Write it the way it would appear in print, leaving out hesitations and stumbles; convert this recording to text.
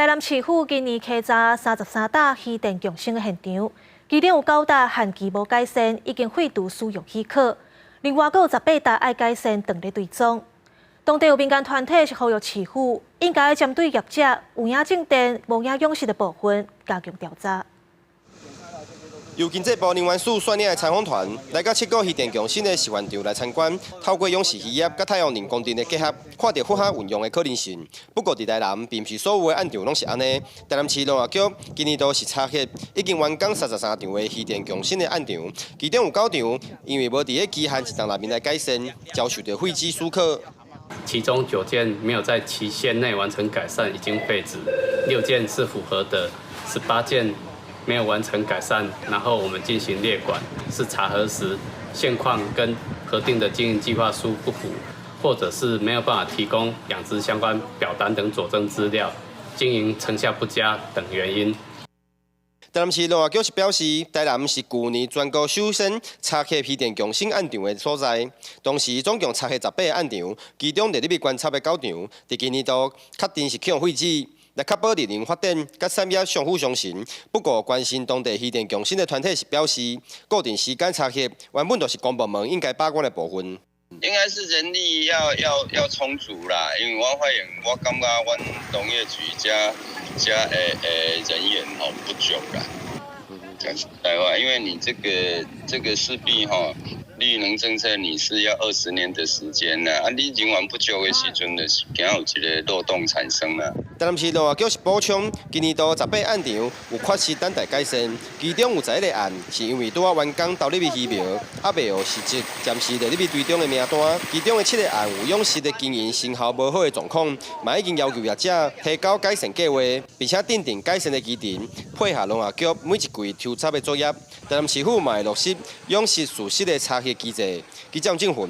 台南市府今年稽查33搭气电共生的现场，其中有9搭限期无改善，已经废除使用许可；另外，还有18搭爱改善，等咧追踪。当地有民间团体是呼吁市府应该针对业者有影正电、无影用实的部分加强调查。 由经济部能源署率领的采访团来到7个核电共生的示范场来参观，透过永续渔业甲太阳能光电的结合，看到复合运用的可能性。不过，伫台南并不是所有的案场拢是安尼。台南市农业局今年都是查核已经完工33场的核电共生的案场，其中有9场因为无伫个期限1档内面来改善，遭受到废止许可。 其中9件没有在期限内完成改善，已经废止；6件是符合的，18件没有完成改善，然后我们进行列管，是查核时现况跟核定的经营计划书不符，或者是没有办法提供养殖相关表单等佐证资料，经营成效不佳等原因。 台南市农业局是表示，台南是去年全国首先查核核电共生案场的所在。当时总共查核18个案场，其中伫咧观察的9场，伫今年度确定是启用废止，来确保日能发展甲产业相辅相成。不过，关心当地核电共生的团体是表示，固定时间查核原本就是公部门应该把关的部分。 应该是人力要充足啦，因为我发现我感觉阮农业局加人员不足啦。讲实在话，因为你这个势必绿能政策你是要20年的时间啦，你人员不足的时阵，就是惊有一个漏洞产生啦。台南市农业局是补充，今年度18案场有确实等待改善，其中有11个案是因为拄啊完工投入去鱼苗，还未有实质暂时在入去追踪的名单，其中的7个案有永续的经营成效无好的状况，嘛已经要求业者提交改善计划，并且订定改善的基程，配合农业局每一季抽查的作业。台南市府嘛会落实永续事实的查核机制，记者郑政府。